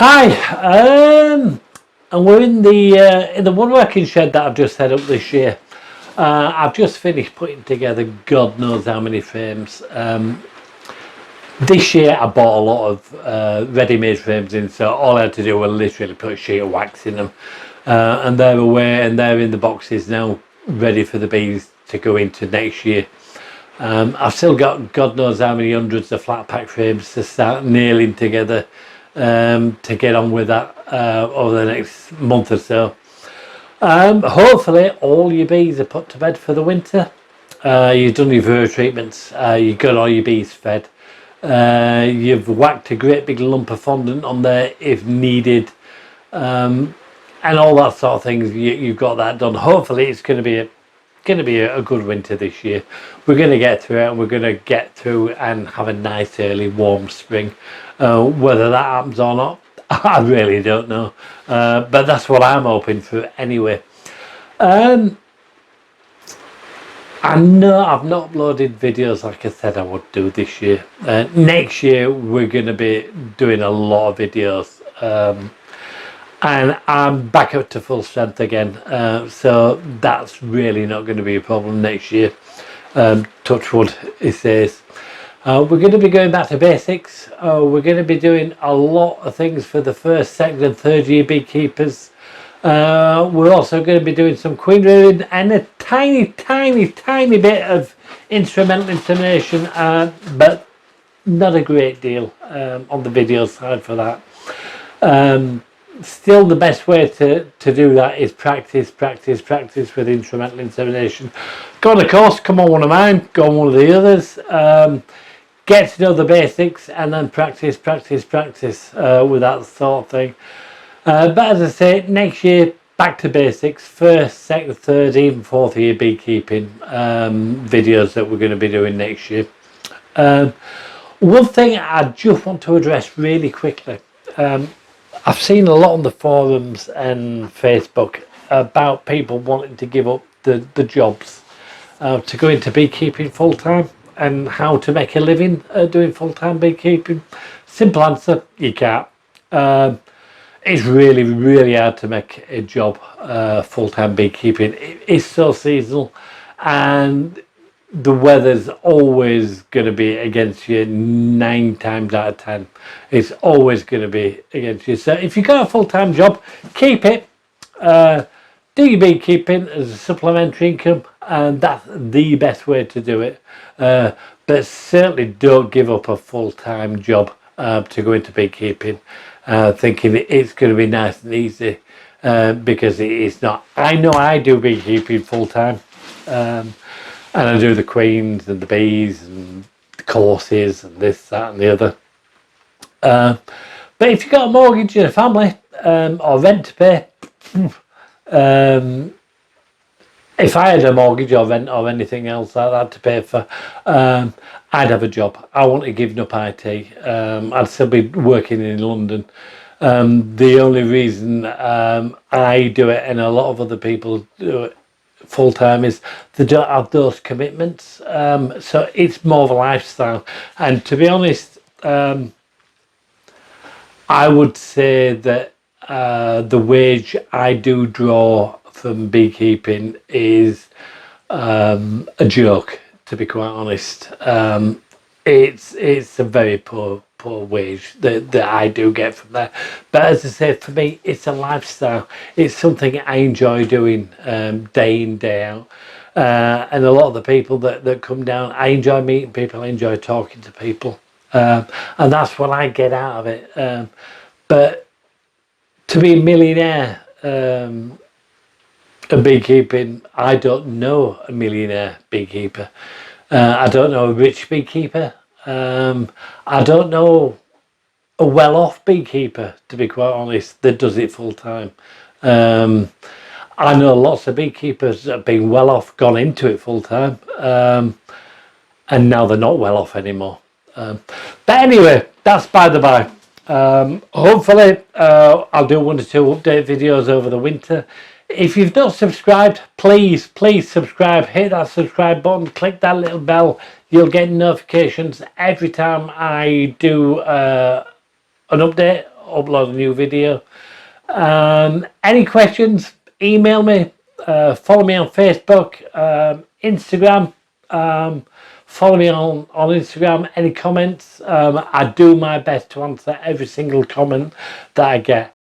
Hi, and we're in the woodworking shed that I've just set up this year. I've just finished putting together God knows how many frames. This year I bought a lot of ready-made frames in, so all I had to do was literally put a sheet of wax in them, and they're away and they're in the boxes now, ready for the bees to go into next year. I've still got God knows how many hundreds of flat pack frames to start nailing together to get on with that over the next month or so. Hopefully all your bees are put to bed for the winter. You've done your Neewer treatments, you've got all your bees fed, you've whacked a great big lump of fondant on there if needed, and all that sort of things. You've got that done. Hopefully it's going to be a good winter this year. We're going to get through it, and we're going to get through and have a nice early warm spring. Whether that happens or not, I really don't know, but that's what I'm hoping for anyway. I know I've not uploaded videos like I said I would do this year. Next year we're going to be doing a lot of videos, and I'm back up to full strength again, so that's really not going to be a problem next year. Touch wood, it says. We're going to be going back to basics. We're going to be doing a lot of things for the first, second and third year beekeepers. We're also going to be doing some queen rearing and a tiny bit of instrumental insemination, but not a great deal on the video side for that. Still the best way to do that is practice with instrumental insemination. Go on a course, come on one of mine, go on one of the others, get to know the basics and then practice with that sort of thing. But as I say, next year back to basics, first, second, third, even fourth year beekeeping videos that we're going to be doing next year. One thing I just want to address really quickly, I've seen a lot on the forums and Facebook about people wanting to give up the jobs to go into beekeeping full time and how to make a living doing full time beekeeping. Simple answer: you can't. It's really hard to make a job full time beekeeping. It's so seasonal, and the weather's always going to be against you 9 times out of 10. It's always going to be against you. So if you've got a full-time job, keep it. Do your beekeeping as a supplementary income, and that's the best way to do it. But certainly don't give up a full-time job to go into beekeeping thinking it's going to be nice and easy, because it is not. I know I do beekeeping full-time. And I do the queens and the bees and the courses and this, that and the other. But if you've got a mortgage and a family, or rent to pay, if I had a mortgage or rent or anything else like that to pay for, I'd have a job. I wouldn't have given up IT. I'd still be working in London. The only reason I do it and a lot of other people do it full time is they don't have those commitments, so it's more of a lifestyle. And to be honest, I would say that the wage I do draw from beekeeping is a joke, to be quite honest. It's a very poor wage that I do get from there. But as I say, for me, it's a lifestyle. It's something I enjoy doing day in, day out. And a lot of the people that come down, I enjoy meeting people, I enjoy talking to people. And that's what I get out of it. But to be a millionaire of beekeeping, I don't know a millionaire beekeeper. I don't know a rich beekeeper. I don't know a well-off beekeeper, to be quite honest, that does it full time. I know lots of beekeepers that have been well off, gone into it full time, and now they're not well off anymore. But anyway, that's by the by. Hopefully I'll do 1 or 2 update videos over the winter. If you've not subscribed, please subscribe. Hit that subscribe button, click that little bell. You'll get notifications every time I do an update upload a new video. Any questions, email me, follow me on Facebook, Instagram, follow me on Instagram. Any comments, I do my best to answer every single comment that I get.